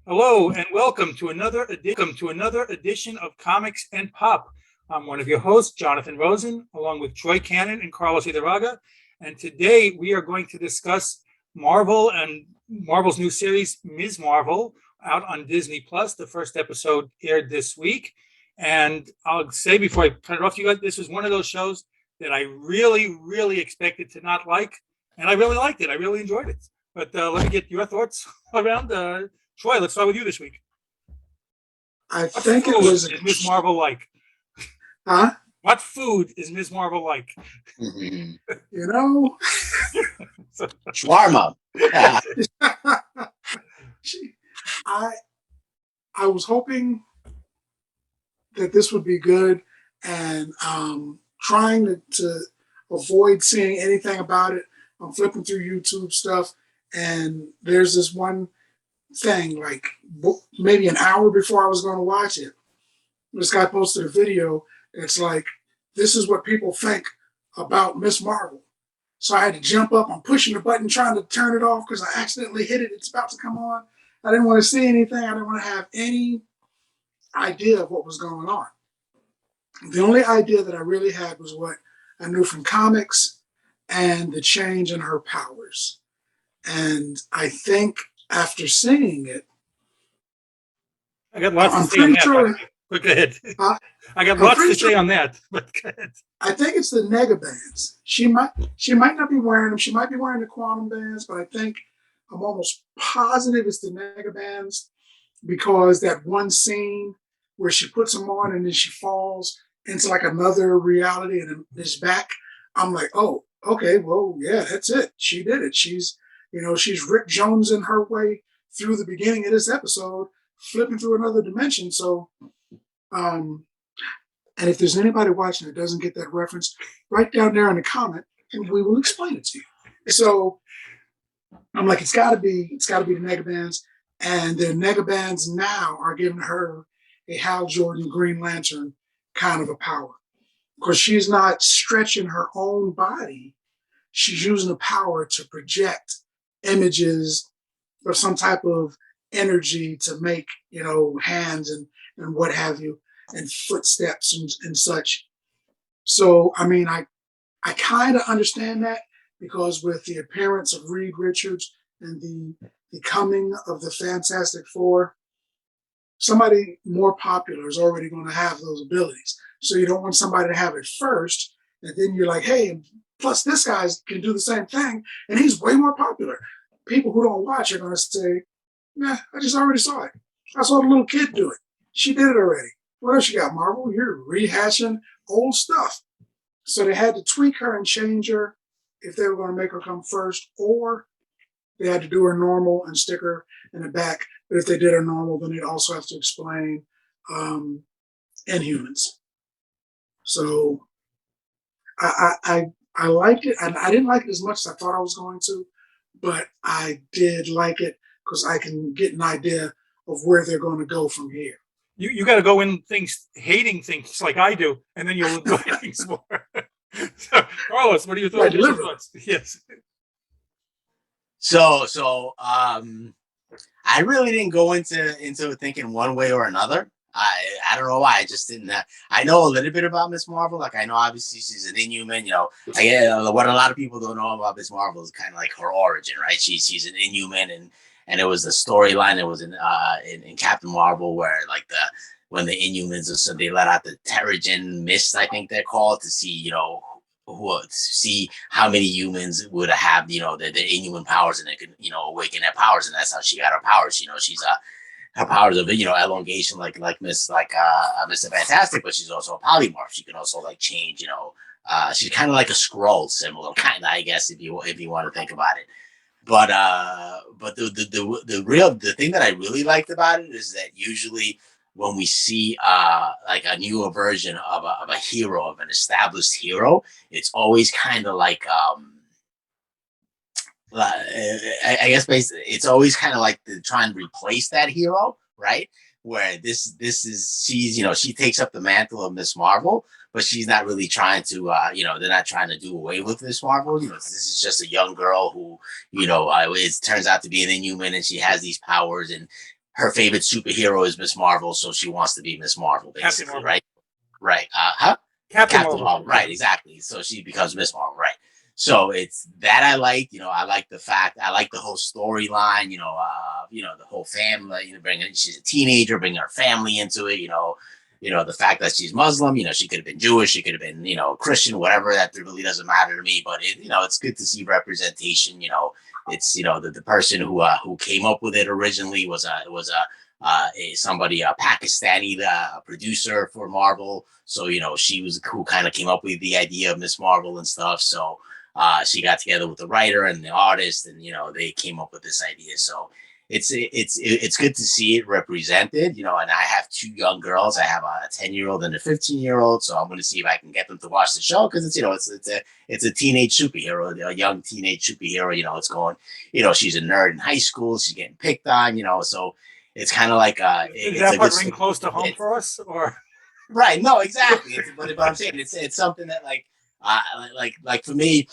Hello and welcome to another edition of Comics and Pop. I'm one of your hosts, Jonathan Rosen, along with Troy Cannon and Carlos Idarraga. And today we are going to discuss Marvel and Marvel's new series, Ms. Marvel, out on Disney Plus. The first episode aired this week. And I'll say before I turn it off to you guys, this was one of those shows that I really, really expected to not like. And I really liked it. I really enjoyed it. But let me get your thoughts around. Troy, let's start with you this week. I What think it food was, is Ms. Marvel like? huh? What food is Ms. Marvel like? Mhm. You know, Shawarma. Yeah. she, I I was hoping that this would be good, and trying to avoid seeing anything about it. I'm flipping through YouTube stuff, and there's this one thing like maybe an hour before I was going to watch it. This guy posted a video. It's like, this is what people think about Miss Marvel. So I had to jump up. I'm pushing the button, trying to turn it off because I accidentally hit it. It's about to come on. I didn't want to see anything. I didn't want to have any idea of what was going on. The only idea that I really had was what I knew from comics and the change in her powers. And I think after seeing it, I got lots to I'm say on pretty that, by the sure. way. But go ahead. Uh, I got I'm lots pretty to sure. say on that, but go ahead. I think it's the nega bands. She might not be wearing them. She might be wearing the quantum bands, but I think I'm almost positive it's the nega bands because that one scene where she puts them on and then she falls into like another reality and is back. I'm like, oh, okay, well, yeah, that's it. She did it. She's Rick Jones in her way through the beginning of this episode, flipping through another dimension. So, um, and if there's anybody watching that doesn't get that reference, write down there in the comment and we will explain it to you. So I'm like, it's gotta be the nega bands. And the nega bands now are giving her a Hal Jordan Green Lantern kind of a power. Because she's not stretching her own body. She's using the power to project images of some type of energy to make, hands and what have you, and footsteps and such. So, I mean, I kind of understand that because with the appearance of Reed Richards and the coming of the Fantastic Four, somebody more popular is already going to have those abilities. So you don't want somebody to have it first, and then you're like, hey, plus this guy can do the same thing, and he's way more popular. People who don't watch are going to say, nah, I just already saw it. I saw the little kid do it. She did it already. What else you got, Marvel? You're rehashing old stuff. So they had to tweak her and change her if they were going to make her come first, or they had to do her normal and stick her in the back. But if they did her normal, then they'd also have to explain um, Inhumans. So I liked it, and I didn't like it as much as I thought I was going to, but I did like it because I can get an idea of where they're going to go from here. You got to go in things hating things like I do, and then you'll enjoy things more. So, Carlos, what are your Right, thoughts? What's your deliberately. thoughts? Yes. So I really didn't go into it thinking one way or another. I don't know why. I just didn't. I know a little bit about Miss Marvel. Like I know obviously she's an Inhuman. What a lot of people don't know about Miss Marvel is kind of like her origin, right? She's an Inhuman, and it was the storyline. It was in Captain Marvel where like the when the Inhumans so they let out the Terrigen mist, I think they're called, to see who see how many humans would have the inhuman powers, and they could awaken their powers, and that's how she got her powers. She's her powers of elongation, like Mr. Fantastic, but she's also a polymorph. She can also like change. She's kind of like a scroll, similar kind of, I guess, if you want to think about it. But the thing that I really liked about it is that usually when we see like a newer version of a hero, of an established hero, it's always kind of like I guess basically it's always kind of like to try and replace that hero, right? Where this is she takes up the mantle of Miss Marvel, but she's not really trying to they're not trying to do away with Miss Marvel. This is just a young girl who it turns out to be an Inhuman, and she has these powers, and her favorite superhero is Miss Marvel, so she wants to be Miss Marvel, basically, Marvel. right? Right. Huh? Captain Marvel. Right, exactly. So she becomes Miss Marvel, right? So it's that I like. I like the fact. I like the whole storyline. The whole family. Bringing she's a teenager, bringing her family into it. The fact that she's Muslim. She could have been Jewish. She could have been Christian. Whatever. That really doesn't matter to me. But it's good to see representation. It's the person who came up with it originally was a Pakistani producer for Marvel. So she was who kind of came up with the idea of Miss Marvel and stuff. So she got together with the writer and the artist, and they came up with this idea. So it's good to see it represented. And I have two young girls. I have a 10-year-old and a 15-year-old. So I'm going to see if I can get them to watch the show, because it's a teenage superhero, a young teenage superhero. It's going. She's a nerd in high school. She's getting picked on. So it's kind of like is that part ring close to home for us, or right? No, exactly. But I'm saying it's something that like for me,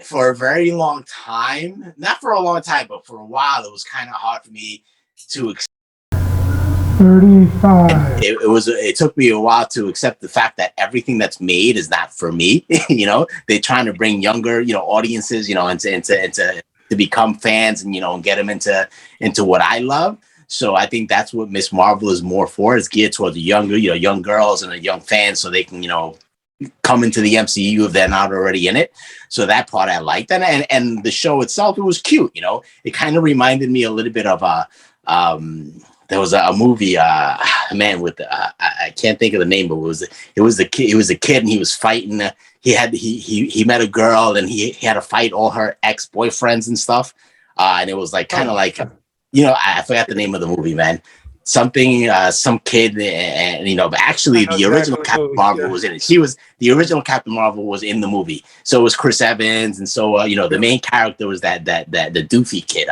for a very long time, not for a long time, but for a while, it was kind of hard for me to accept. 35. It took me a while to accept the fact that everything that's made is not for me. They're trying to bring younger, audiences, into to become fans and and get them into what I love. So I think that's what Miss Marvel is more for. It's geared towards the younger, young girls and the young fans, so they can come into the MCU if they're not already in it. So that part I liked, and the show itself, it was cute. It kind of reminded me a little bit of there was a movie, man, with I can't think of the name, but it was the kid and he was fighting. He met a girl and he had to fight all her ex-boyfriends and stuff. And it was like kind of like, I forgot the name of the movie, man. Something, some kid, and but actually the original Captain Marvel was in it. The original Captain Marvel was in the movie. So it was Chris Evans, and so the main character was that the doofy kid,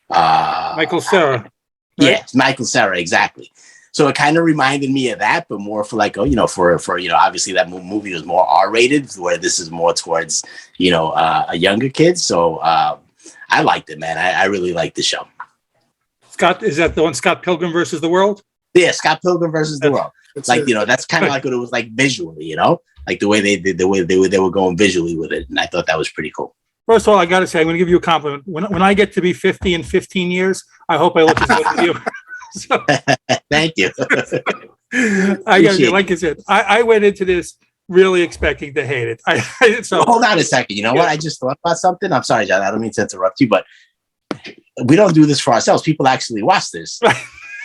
Michael Cera. Right? Yeah, Michael Cera, exactly. So it kind of reminded me of that, but more for like, for obviously that movie was more R-rated, where this is more towards, a younger kid. So I liked it, man. I really liked the show. Scott, is that the one, Scott Pilgrim versus the World? Yeah, Scott Pilgrim versus the World. Like, that's kind of like what it was like visually, like the way they were going visually with it. And I thought that was pretty cool. First of all, I got to say, I'm going to give you a compliment. When I get to be 50 in 15 years, I hope I look as good as you. So, thank you. Like I said, I went into this really expecting to hate it. So hold on a second. You know what? I just thought about something. I'm sorry, John. I don't mean to interrupt you, but we don't do this for ourselves. People actually watch this.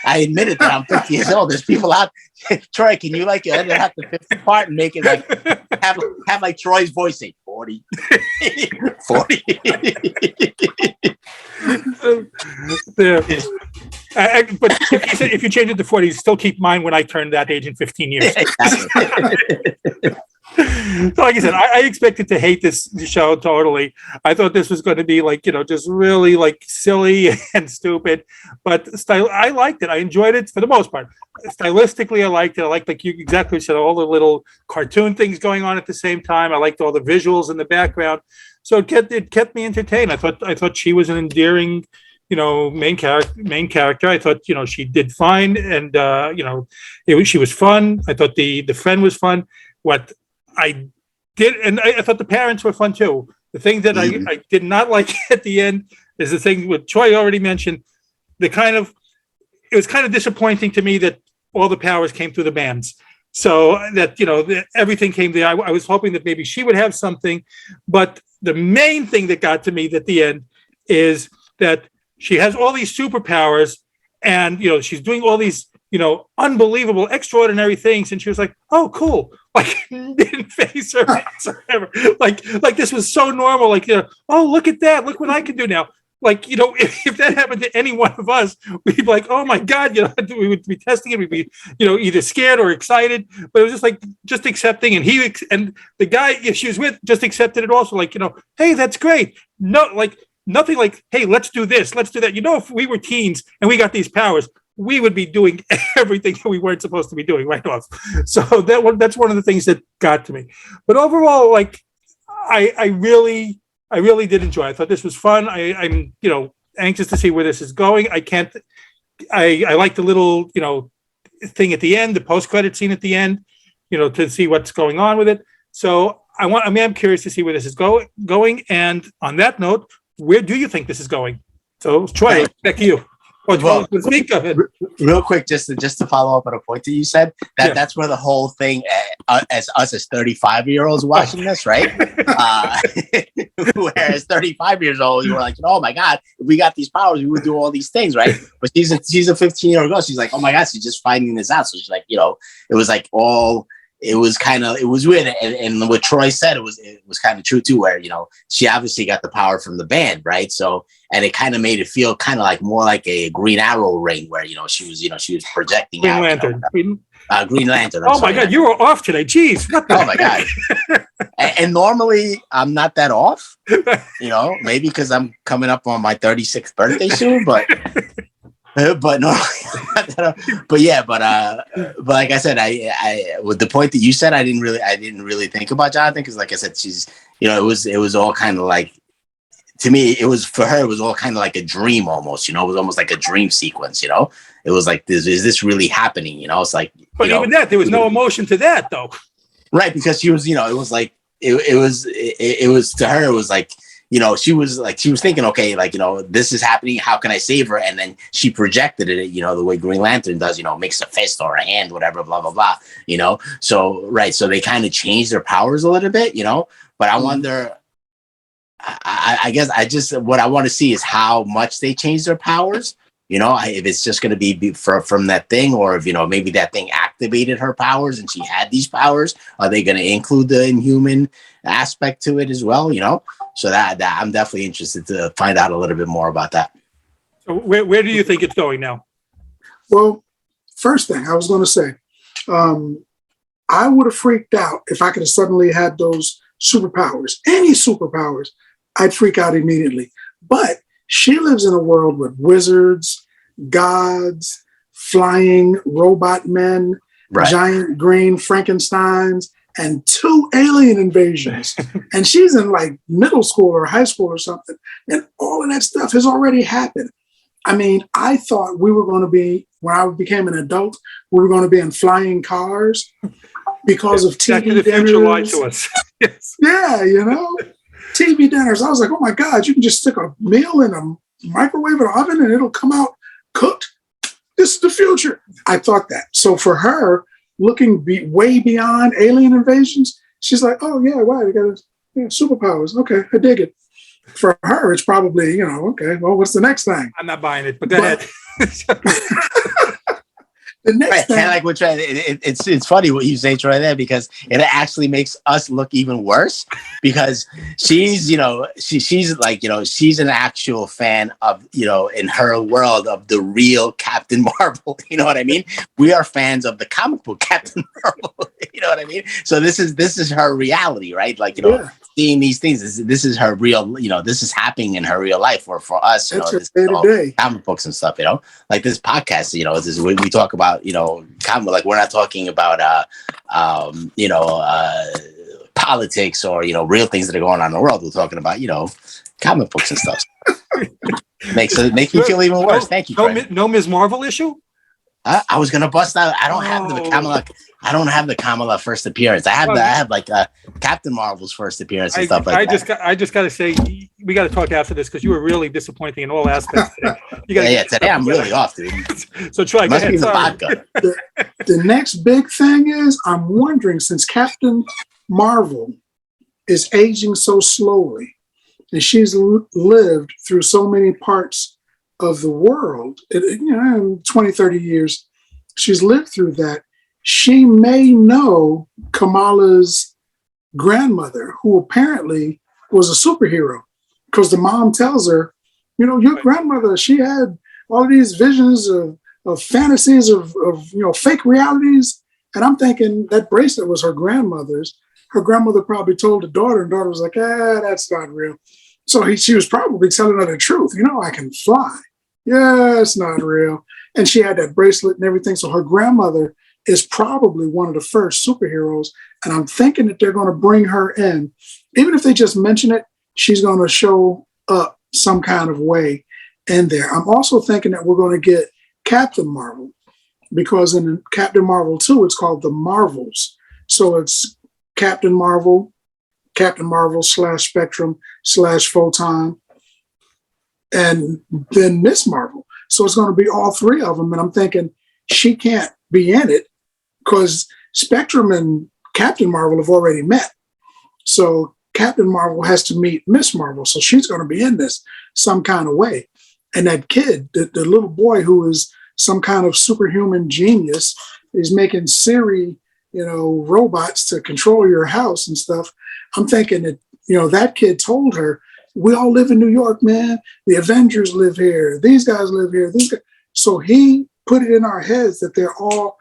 I admitted that I'm 50 years old. There's people out. Troy, can you edit out the 50 part and make it have like Troy's voice say 40, 40. But if you change it to 40, still keep mine when I turn that age in 15 years. So like I said, I expected to hate this show totally. I thought this was going to be just really silly and stupid, but I liked it. I enjoyed it for the most part. Stylistically, I liked it. I liked, like you exactly said, all the little cartoon things going on at the same time. I liked all the visuals in the background. So it kept me entertained. I thought she was an endearing, main character. I thought, she did fine, and she was fun. I thought the friend was fun. What I did, and I thought the parents were fun too. The thing that I did not like at the end is the thing what Troy already mentioned. It was kind of disappointing to me that all the powers came through the bands. So that everything came there. I was hoping that maybe she would have something, but the main thing that got to me at the end is that she has all these superpowers, and she's doing all these unbelievable, extraordinary things, and she was like, "Oh, cool!" Didn't face her whatsoever. Like this was so normal. Oh, look at that! Look what I can do now. If that happened to any one of us, we'd be like, "Oh my God!" We would be testing it. We'd be, either scared or excited. But it was just accepting, and and the guy she was with just accepted it also. Hey, that's great. No, nothing like, hey, let's do this, let's do that. If we were teens and we got these powers, we would be doing everything that we weren't supposed to be doing right off. So that's one of the things that got to me. But overall, I really did enjoy it. I thought this was fun. I'm anxious to see where this is going. I like the little, thing at the end, the post-credit scene at the end, to see what's going on with it. So I'm curious to see where this is going. And on that note, where do you think this is going? So Troy, back to you. Well, Speak of it. Real quick, just to follow up on a point that you said, that's where the whole thing, as 35-year-olds watching this, right? Whereas 35 years old, you were like, oh my God, if we got these powers, we would do all these things, right? But she's a 15-year-old girl. She's like, oh my God, she's just finding this out. So she's like, it was like it was weird. And what Troy said, it was kind of true too, where, she obviously got the power from the band, right? So, and it kind of made it feel kind of like more like a Green Arrow ring where, she was projecting Green out. Lantern. Green Lantern. Oh my God, you were off today. Jeez. Oh my God. And normally I'm not that off, maybe because I'm coming up on my 36th birthday soon, but no, but like I said, I with the point that you said, I didn't really think about Jonathan, because like I said, she's, it was all kind of like, to me, it was all kind of like a dream almost, it was almost like a dream sequence, it was like, is this really happening? It's like, but even that, there was no emotion to that though. Right. Because she was, it was like, it was to her, it was like, she was thinking, okay, like, this is happening. How can I save her? And then she projected it, the way Green Lantern does, makes a fist or a hand, whatever, blah, blah, blah, So, right. So they kind of changed their powers a little bit, but I wonder, I guess what I want to see is how much they change their powers, if it's just going to be from that thing, or if, maybe that thing activated her powers and she had these powers. Are they going to include the Inhuman aspect to it as well, So that I'm definitely interested to find out a little bit more about that. So where do you think it's going now? Well, first thing I was going to say, I would have freaked out if I could have suddenly had those superpowers, any superpowers. I'd freak out immediately. But she lives in a world with wizards, gods, flying robot men, right, giant green Frankensteins, and 2 alien invasions. And she's in like middle school or high school or something. And all of that stuff has already happened. I mean, I thought we were going to be, when I became an adult, we were going to be in flying cars because of TV dinners. Lied to us. Yes. Yeah, TV dinners. I was like, oh my God, you can just stick a meal in a microwave or oven and it'll come out cooked. This is the future. I thought that. So for her, looking way beyond alien invasions, she's like, oh yeah, wow, you got superpowers. Okay, I dig it. For her, it's probably, okay, well, what's the next thing? I'm not buying it, but go ahead. The next thing, like which it's funny what you say, Troy, there, because it actually makes us look even worse, because she's she's like she's an actual fan of in her world of the real Captain Marvel. You know what I mean? We are fans of the comic book Captain Marvel. You know what I mean? So this is her reality, right? Like seeing these things, this is her real. This is happening in her real life. Or for us, that's this day-to-day. Comic books and stuff. Like this podcast. This is when we talk about comic, like we're not talking about politics or real things that are going on in the world. We're talking about comic books and stuff. Makes me feel even worse. Thank you. No Ms. Marvel issue. I was gonna bust out. I don't have the Kamala. I don't have the Kamala first appearance. I have like Captain Marvel's first appearance and stuff like that. I just got to say, we got to talk after this because you were really disappointing in all aspects today. Today I'm really off, dude. So Troy, go ahead. The vodka. The next big thing is, I'm wondering, since Captain Marvel is aging so slowly, and she's lived through so many parts of the world, in 20, 30 years, she's lived through that. She may know Kamala's grandmother, who apparently was a superhero, because the mom tells her, your grandmother, she had all these visions of fantasies of fake realities. And I'm thinking that bracelet was her grandmother's. Her grandmother probably told the daughter, and daughter was like, that's not real. So she was probably telling her the truth. I can fly. Yeah, it's not real. And she had that bracelet and everything. So her grandmother is probably one of the first superheroes. And I'm thinking that they're going to bring her in. Even if they just mention it, she's going to show up some kind of way. in there. I'm also thinking that we're going to get Captain Marvel, because in Captain Marvel 2, it's called the Marvels. So it's Captain Marvel slash Spectrum slash Photon, and then Miss Marvel. So it's going to be all three of them. And I'm thinking she can't be in it because Spectrum and Captain Marvel have already met. So Captain Marvel has to meet Miss Marvel. So she's going to be in this some kind of way. And that kid, the little boy who is some kind of superhuman genius, is making Siri, robots to control your house and stuff. I'm thinking that, that kid told her, we all live in New York, man. The Avengers live here. These guys live here. So he put it in our heads that they're all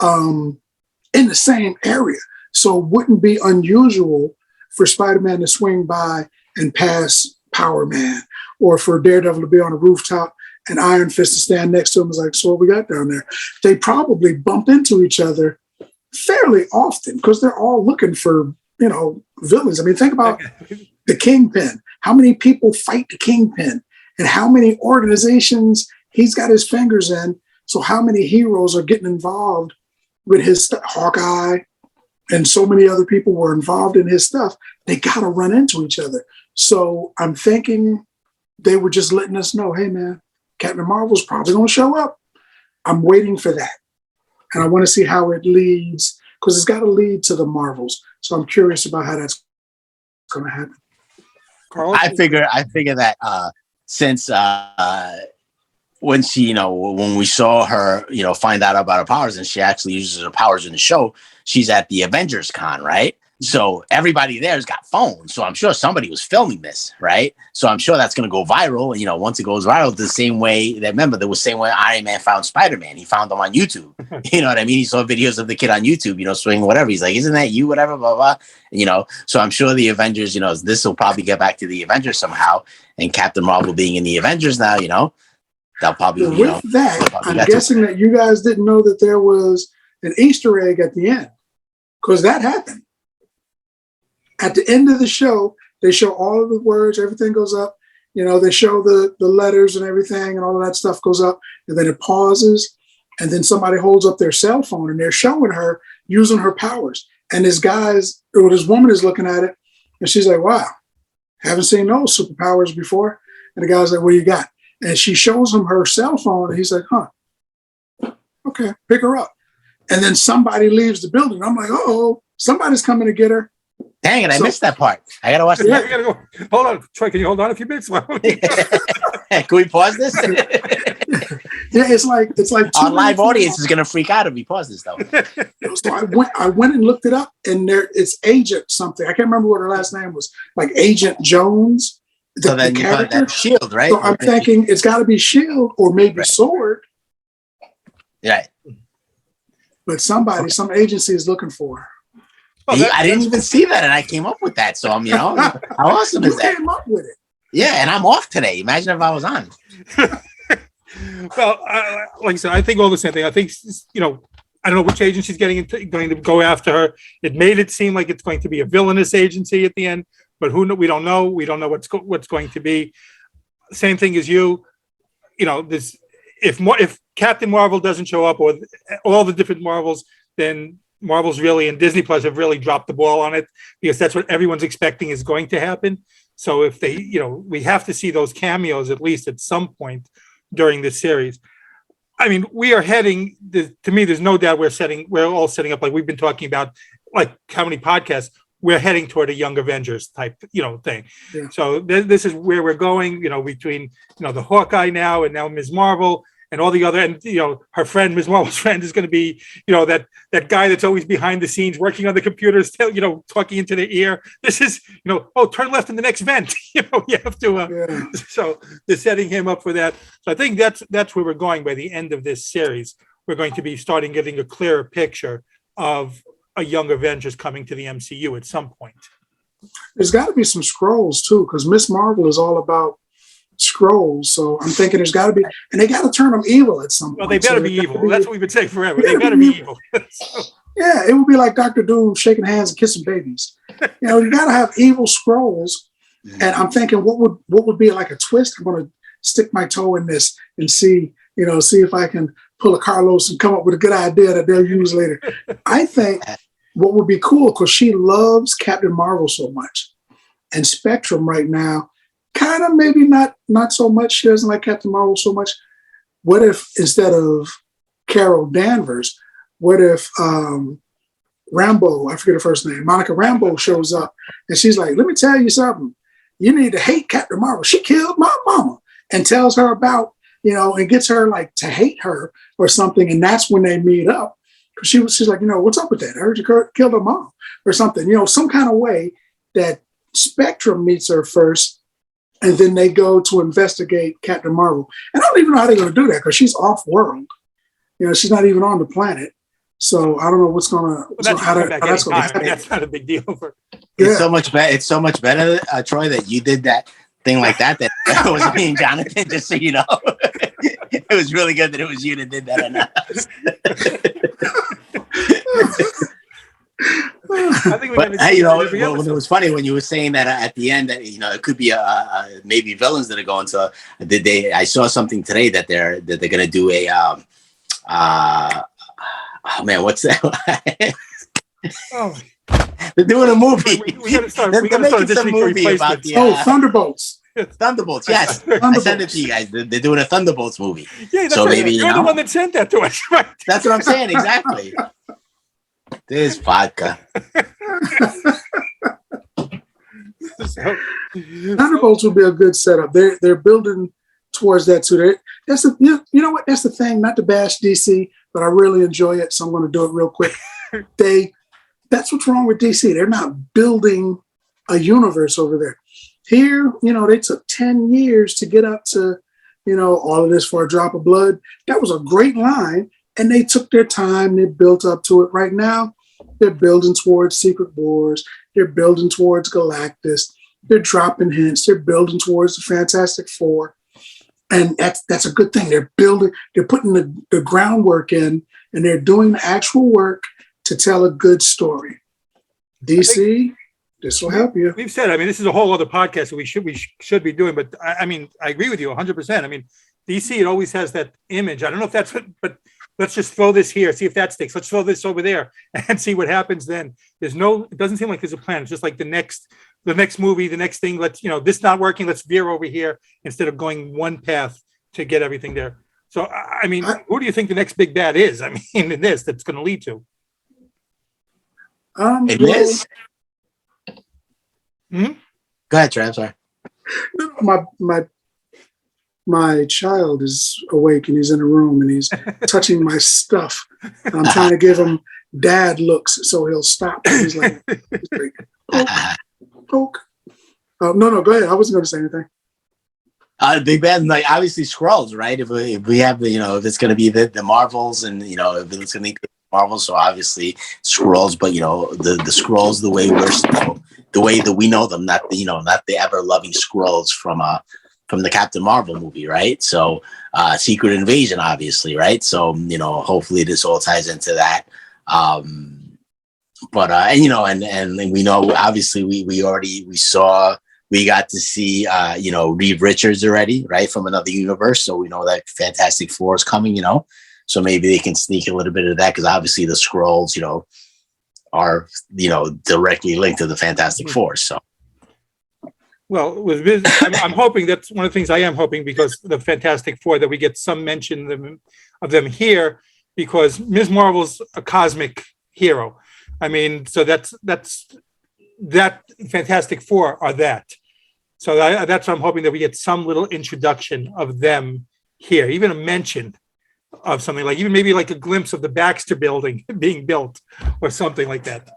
in the same area. So it wouldn't be unusual for Spider-Man to swing by and pass Power Man, or for Daredevil to be on a rooftop and Iron Fist to stand next to him. Is like, so what we got down there? They probably bump into each other fairly often because they're all looking for, villains. I mean, think about the Kingpin. How many people fight the Kingpin, and how many organizations he's got his fingers in? So how many heroes are getting involved with his stuff? Hawkeye and so many other people were involved in his stuff. They got to run into each other. So I'm thinking they were just letting us know, hey, man, Captain Marvel's probably going to show up. I'm waiting for that. And I want to see how it leads, because it's got to lead to the Marvels. So I'm curious about how that's going to happen. Carl? I figure that since when she, when we saw her, find out about her powers, and she actually uses her powers in the show, she's at the Avengers Con, right? So everybody there's got phones. So I'm sure somebody was filming this, right? So I'm sure that's going to go viral. Once it goes viral, the same way that, remember, the same way Iron Man found Spider-Man. He found him on YouTube. You know what I mean? He saw videos of the kid on YouTube, swinging whatever. He's like, isn't that you? Whatever, blah, blah. So I'm sure the Avengers, this will probably get back to the Avengers somehow. And Captain Marvel being in the Avengers now, they'll probably, with that, I'm guessing that you guys didn't know that there was an Easter egg at the end, because that happened. At the end of the show, they show all of the words, everything goes up. They show the letters and everything, and all of that stuff goes up, and then it pauses, and then somebody holds up their cell phone, and they're showing her using her powers. And this woman is looking at it, and she's like, wow, haven't seen those superpowers before. And the guy's like, what do you got? And she shows him her cell phone, and he's like, huh, okay, pick her up. And then somebody leaves the building. I'm like, oh, somebody's coming to get her. Dang it, I missed that part. I got to watch Yeah, you gotta go. Hold on. Troy, can you hold on a few minutes? Can we pause this? Yeah, it's like our live audience is going to freak out if we pause this, though. So I went and looked it up, and it's Agent something. I can't remember what her last name was, like Agent Jones. So then you got that Shield, right? So I'm thinking it's got to be Shield or maybe Sword. Right. But some agency is looking for her. Well, I didn't even see that, and I came up with that. So I'm, how awesome is that? You came up with it. Yeah, and I'm off today. Imagine if I was on. Well, like I said, I think all the same thing. I think, I don't know which agency's going to go after her. It made it seem like it's going to be a villainous agency at the end, but we don't know. We don't know what's going to be. Same thing as you. This if Captain Marvel doesn't show up, or all the different Marvels, then Marvel's really, and Disney Plus have really dropped the ball on it, because that's what everyone's expecting is going to happen. So if they, we have to see those cameos at least at some point during this series. I mean, we are heading, to me, there's no doubt we're all setting up, like we've been talking about, like how many podcasts, we're heading toward a Young Avengers type, thing. Yeah. So this is where we're going, between, the Hawkeye now and now Ms. Marvel and all the other, and, her friend, Ms. Marvel's friend is going to be, that guy that's always behind the scenes working on the computers, talking into their ear. This is, turn left in the next vent. You have to, So they're setting him up for that. So I think that's where we're going by the end of this series. We're going to be starting getting a clearer picture of a Young Avengers coming to the MCU at some point. There's got to be some scrolls too, because Miss Marvel is all about scrolls. So I'm thinking there's got to be, and they got to turn them evil at some point. Well, they better be evil. That's what we've been saying forever. They better be evil. So. Yeah, it would be like Dr. Doom shaking hands and kissing babies. You got to have evil scrolls. And I'm thinking, what would be like a twist? I'm going to stick my toe in this and see if I can pull a Carlos and come up with a good idea that they'll use later. I think what would be cool, because she loves Captain Marvel so much, and Spectrum right now, kind of maybe not so much. She doesn't like Captain Marvel so much. What if instead of Carol Danvers, what if Rambo, I forget her first name, Monica Rambo shows up and she's like, let me tell you something. You need to hate Captain Marvel. She killed my mama, and tells her about, and gets her like to hate her or something. And that's when they meet up. She's like, what's up with that? I heard you killed her mom or something, some kind of way that Spectrum meets her first, and then they go to investigate Captain Marvel. And I don't even know how they're going to do that, because she's off world. She's not even on the planet. So I don't know what's going to. That's not a big deal for. It's so much better. It's so much better, Troy, that you did that thing like that. That was me and Jonathan. Just so you know, it was really good that it was you that did that. And I think it was funny when you were saying that at the end that it could be maybe villains that are going to. I saw something today that they're going to do a. Oh man, what's that? They're doing a movie. We got to start. We got to start some movie about the Thunderbolts. Thunderbolts, yes. I sent it to you guys. They're doing a Thunderbolts movie. Yeah, that's so right. maybe You're the one that sent that to us, right? That's what I'm saying. Exactly. There's vodka. Thunderbolts would be a good setup. They're building towards that too. That's you know what? That's the thing. Not to bash DC, but I really enjoy it, so I'm going to do it real quick. That's what's wrong with DC. They're not building a universe over there. Here, they took 10 years to get up to, all of this for a drop of blood. That was a great line, and they took their time. They built up to it. Right now, they're building towards Secret Wars. They're building towards Galactus. They're dropping hints. They're building towards the Fantastic Four. And that's a good thing. They're putting the groundwork in, and they're doing the actual work to tell a good story. DC, this will help you. We've said, this is a whole other podcast that we should be doing, but I agree with you 100%. DC, it always has that image. I don't know if that's what, but let's just throw this here, see if that sticks. Let's throw this over there and see what happens then. It doesn't seem like there's a plan. It's just like the next movie, the next thing, let's, this not working, let's veer over here instead of going one path to get everything there. So, who do you think the next big bad is? In this, that's going to lead to? It is? Hmm? Go ahead, Trav, sorry. My child is awake and he's in a room and he's touching my stuff. And I'm trying to give him dad looks so he'll stop. And he's like poke. No, go ahead. I wasn't going to say anything. Big bad, like obviously Skrulls, right? If we have the, if it's going to be the Marvels, and if it's going to be Marvels, so obviously Skrulls, but the Skrulls the way the way that we know them, not the ever loving Skrulls from the Captain Marvel movie, right? So Secret Invasion, obviously, right? So hopefully this all ties into that. But and we know, obviously we got to see Reed Richards already, right, from another universe. So we know that Fantastic Four is coming, so maybe they can sneak a little bit of that, because obviously the Skrulls, are directly linked to the Fantastic Four. So well, with this, I'm hoping, that's one of the things I am hoping, because the Fantastic Four, that we get some mention of them here, because Ms. Marvel's a cosmic hero. So that's that Fantastic Four are that. So that's what I'm hoping, that we get some little introduction of them here, even a mention of something, like even maybe like a glimpse of the Baxter building being built or something like that.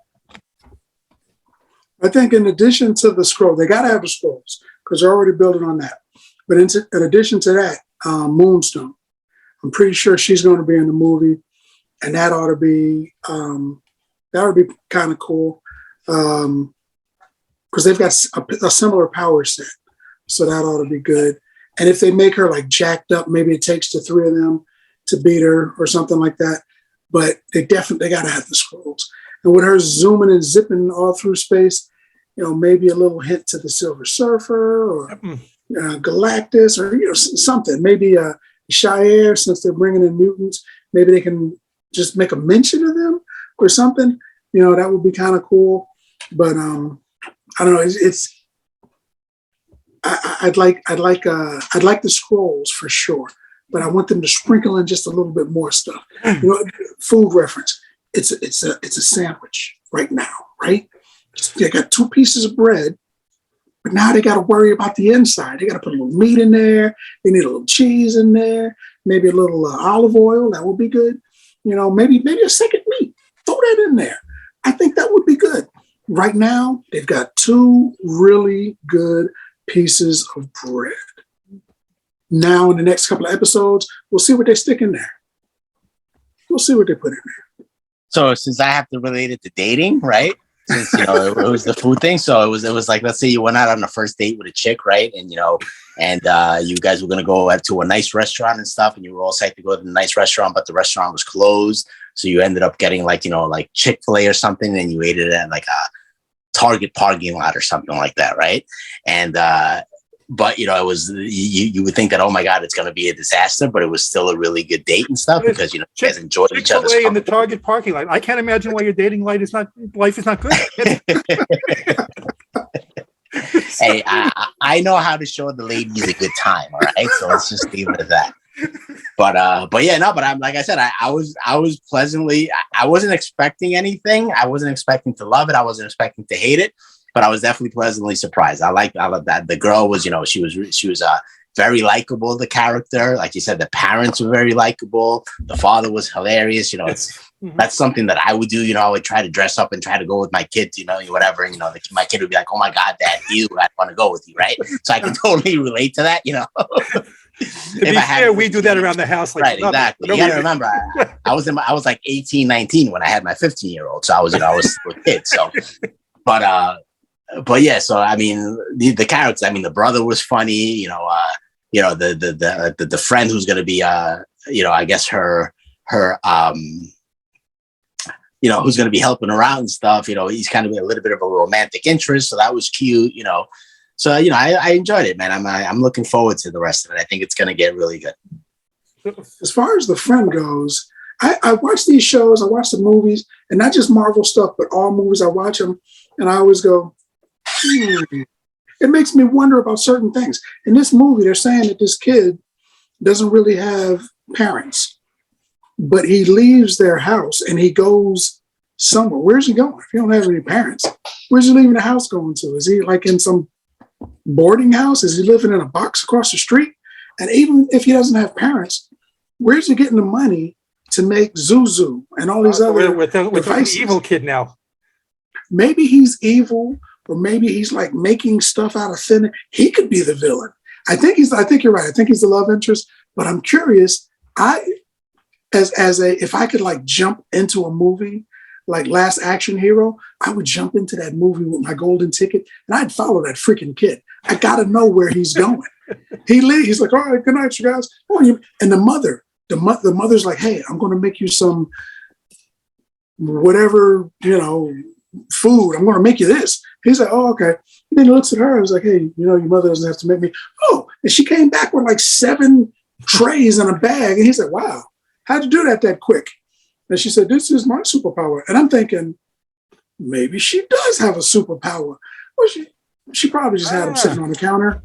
I think in addition to the scroll, they got to have the scrolls because they're already building on that. But in addition to that, Moonstone, I'm pretty sure she's going to be in the movie, and that ought to be kind of cool. Because they've got a similar power set, so that ought to be good. And if they make her like jacked up, maybe it takes the three of them to beat her or something like that. But they got to have the scrolls. And with her zooming and zipping all through space, maybe a little hint to the Silver Surfer, or Galactus, or something. Maybe Shire, since they're bringing in mutants, maybe they can just make a mention of them or something. That would be kind of cool. But I don't know. I'd like the scrolls for sure, but I want them to sprinkle in just a little bit more stuff. Food reference. It's a sandwich right now, right? They got 2 pieces of bread, but now they got to worry about the inside. They got to put a little meat in there. They need a little cheese in there, maybe a little olive oil. That would be good. Maybe a second meat. Throw that in there. I think that would be good. Right now, they've got 2 really good pieces of bread. Now, in the next couple of episodes, we'll see what they stick in there. We'll see what they put in there. So, since I have to relate it to dating, right? Since it was the food thing, so it was like, let's say you went out on a first date with a chick, right? And you guys were gonna go to a nice restaurant and stuff, and you were all psyched to go to the nice restaurant, but the restaurant was closed, so you ended up getting like Chick-fil-A or something, and you ate it at like a Target parking lot or something like that, right? And but it was you would think that, oh my God, it's going to be a disaster, but it was still a really good date and stuff because you guys enjoyed each other's Chick-fil-A in the Target parking lot. I can't imagine why your dating life is not good. Hey, I know how to show the ladies a good time. All right, so let's just leave it at that. But I'm like I said, I was pleasantly. I wasn't expecting anything. I wasn't expecting to love it. I wasn't expecting to hate it. But I was definitely pleasantly surprised. I love that. The girl was, she was very likable. The character, like you said, the parents were very likable. The father was hilarious. That's something that I would do. I would try to dress up and try to go with my kids. Whatever. My kid would be like, "Oh my God, Dad, I want to go with you," right? So I can totally relate to that. To be fair, we do that around the house. Like, right, exactly. You got to remember, I was like 18, 19 when I had my 15-year-old. So I was still a kid. So, but yeah, so I mean, the characters. I mean, the brother was funny. The friend who's going to be, I guess her, who's going to be helping around and stuff. He's kind of a little bit of a romantic interest, so that was cute. So I enjoyed it, man. I'm looking forward to the rest of it. I think it's going to get really good. As far as the friend goes, I watch these shows, I watch the movies, and not just Marvel stuff, but all movies. I watch them, and I always go, It makes me wonder about certain things. In this movie, they're saying that this kid doesn't really have parents, but he leaves their house and he goes somewhere. Where's he going? If he don't have any parents, where's he leaving the house going to? Is he like in some boarding house? Is he living in a box across the street? And even if he doesn't have parents, where's he getting the money to make Zuzu and all these other with an evil kid now? Maybe he's evil, or maybe he's like making stuff out of thin air. He could be the villain. I think you're right. I think he's the love interest, but I'm curious. If I could like jump into a movie like Last Action Hero, I would jump into that movie with my golden ticket and I'd follow that freaking kid. I got to know where he's going. He's like, all right, good night, you guys. And the mother's like, hey, I'm going to make you some whatever, food. I'm going to make you this. He's like, oh, okay. And then he looks at her and was like, hey, your mother doesn't have to make me. Oh, and she came back with like 7 trays in a bag. And he's like, wow, how'd you do that quick? And she said, this is my superpower. And I'm thinking, maybe she does have a superpower. Well, she probably just had him sitting on the counter,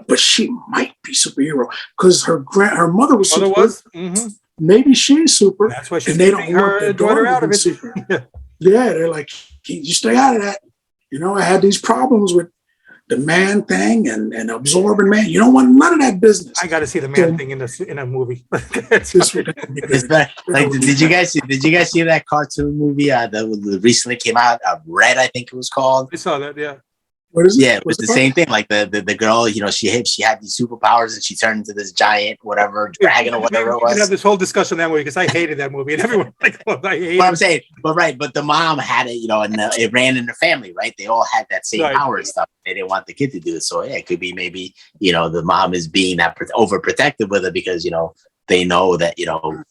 but she might be superhero because her mother was super. Mm-hmm. Maybe she's super. That's why she's and they don't keeping want her their daughter out of it. Super. Yeah, they're like, you stay out of that. I had these problems with the man thing and absorbing man. You don't want none of that business. I got to see the man thing in a movie. Did you guys see that cartoon movie that recently came out? Red, I think it was called. I saw that. Yeah. What is it? Yeah, it was the same thing. Like the girl, she had these superpowers and she turned into this giant dragon or whatever it was. We can have this whole discussion on that movie because I hated that movie and everyone I hated. What I'm saying, but the mom had it, and it ran in the family, right? They all had that same power and stuff. They didn't want the kid to do it, so yeah, it could be maybe the mom is being that overprotective with it because they know that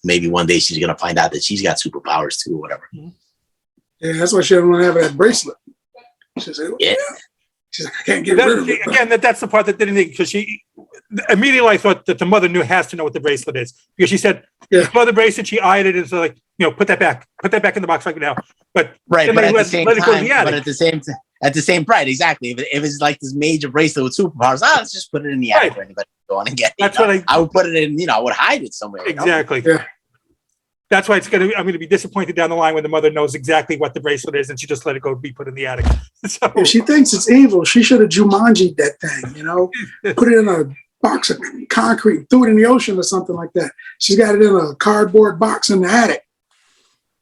maybe one day she's gonna find out that she's got superpowers too or whatever. Yeah, that's why she doesn't want to have that bracelet. She said, yeah. She's like, I can't get rid of it. Again, that's the part that didn't think, because she immediately I thought that the mother has to know what the bracelet is, because she said, "For the bracelet," she eyed it and so like, put that back in the box right now. But right, but at the same time, at the same price, exactly. If it's like this major bracelet with superpowers, let's just put it in the attic for anybody to go on and get. That's what I would put it in. I would hide it somewhere. Exactly. Yeah. That's why I'm going to be disappointed down the line when the mother knows exactly what the bracelet is and she just let it go be put in the attic. So, if she thinks it's evil, she should have Jumanji'd that thing, put it in a box of concrete, threw it in the ocean or something like that. She's got it in a cardboard box in the attic.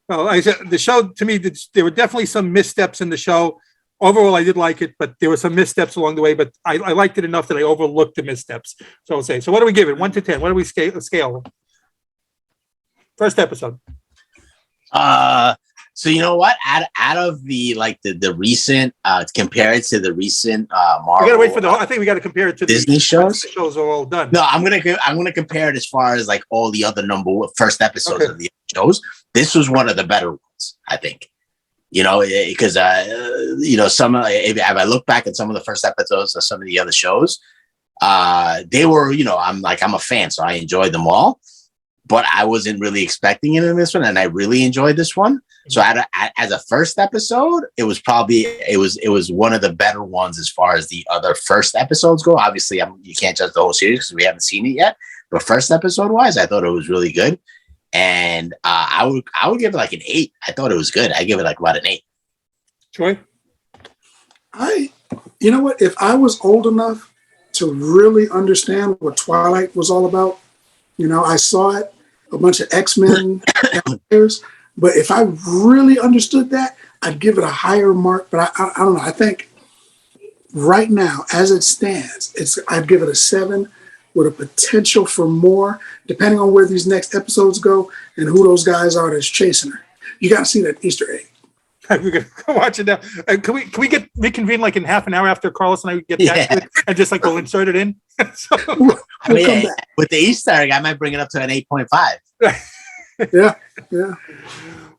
Well, I said the show, to me, there were definitely some missteps in the show. Overall, I did like it, but there were some missteps along the way, but I liked it enough that I overlooked the missteps. So I'll say, so what do we give it? 1 to 10? What do we scale? First episode. So you know what? Out of the recent, compared to the recent Marvel, we gotta wait for I think we gotta compare it to Disney shows. The shows are all done. No, I'm gonna compare it as far as like all the other first episodes of the shows. This was one of the better ones, I think. Because some if I look back at some of the first episodes of some of the other shows, they were I'm a fan, so I enjoyed them all. But I wasn't really expecting it in this one, and I really enjoyed this one. So as a first episode, it was one of the better ones as far as the other first episodes go. Obviously, you can't judge the whole series because we haven't seen it yet. But first episode wise, I thought it was really good, and I would give it like an 8. I thought it was good. I give it like about an 8. Troy, you know what? If I was old enough to really understand what Twilight was all about, I saw it. A bunch of X-Men players, but if I really understood that, I'd give it a higher mark. But I don't know. I think right now, as it stands, I'd give it a 7 with a potential for more, depending on where these next episodes go and who those guys are that's chasing her. You got to see that Easter egg. We're gonna go watch it now. Can we get reconvene like in half an hour after Carlos and I get back to it, and just like we'll insert it in? So, with the Easter egg, I might bring it up to an 8.5. Yeah.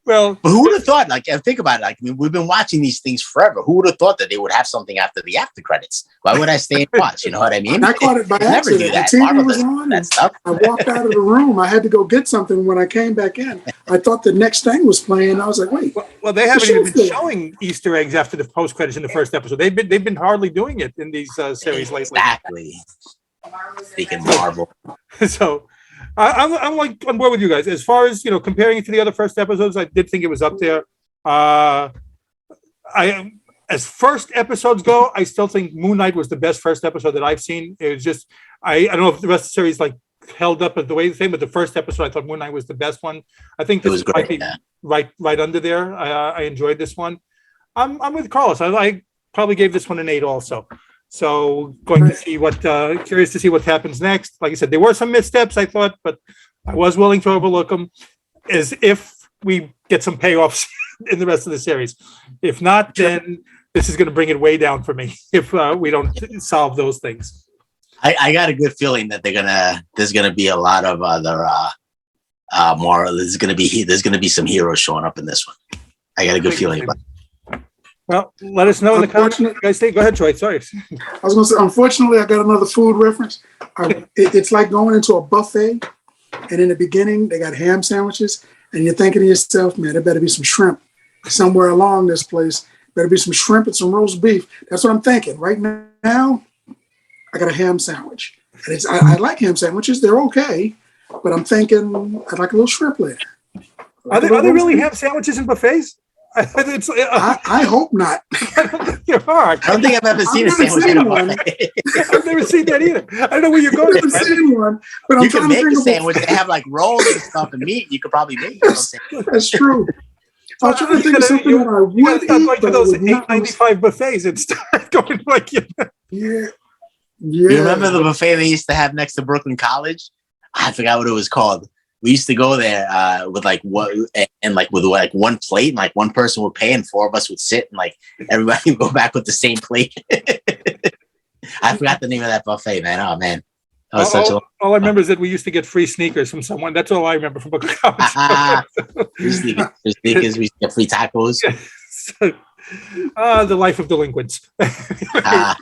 Well, but who would have thought? Like, think about it. We've been watching these things forever. Who would have thought that they would have something after the after credits? Why would I stay and watch? You know what I mean? I caught it by accident. Never do that. The TV Marvel was on. That stuff. I walked out of the room. I had to go get something. When I came back in, I thought the next thing was playing. I was like, wait. Well, they haven't even been showing Easter eggs after the post credits in the first episode. They've been hardly doing it in these series lately. Exactly. Speaking Marvel. So. I'm like on board with you guys as far as comparing it to the other first episodes. I did think it was up there. As first episodes go, I still think Moon Knight was the best first episode that I've seen. It was just I don't know if the rest of the series like held up the way the same, but the first episode I thought Moon Knight was the best one. I think this might be right under there. I enjoyed this one. I'm with Carlos. I probably gave this one an 8 also. So curious to see what happens next. Like I said, there were some missteps I thought, but I was willing to overlook them as if we get some payoffs in the rest of the series. If not, then this is going to bring it way down for me if we don't solve those things. I got a good feeling that there's gonna be a lot of other more. There's gonna be some heroes showing up in this one. I got a good feeling about it. Well, let us know in the comments. Guys, go ahead, Troy. Sorry. I was going to say, unfortunately, I got another food reference. It's like going into a buffet, and in the beginning, they got ham sandwiches, and you're thinking to yourself, man, there better be some shrimp somewhere along this place. Better be some shrimp and some roast beef. That's what I'm thinking. Right now, I got a ham sandwich. And I like ham sandwiches. They're okay, but I'm thinking I'd like a little shrimp later. Are there really ham sandwiches in buffets? I hope not. There are. I don't think I've ever seen a sandwich in a buffet. I've never seen that either. I don't know where you're going. I've never seen one, but I'm you trying can to make think a sandwich. They have like rolls and stuff and meat. You could probably make it. That's true. I'm trying to think of something that I You gotta would start eat, going to but those I would not. $8.95 buffets and start going like Yeah. You remember the buffet they used to have next to Brooklyn College? I forgot what it was called. We used to go there with like one plate, and like one person would pay, and 4 of us would sit, and like everybody would go back with the same plate. I forgot the name of that buffet, man. Oh man, that was all I remember is that we used to get free sneakers from someone. That's all I remember from Brooklyn College. Free sneakers, we used to get free tacos. The life of delinquents. Ah,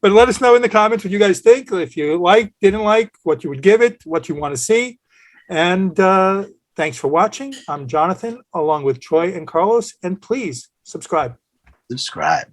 But let us know in the comments what you guys think. If you like, didn't like, what you would give it, what you want to see. And thanks for watching. I'm Jonathan, along with Troy and Carlos. And please subscribe. subscribe.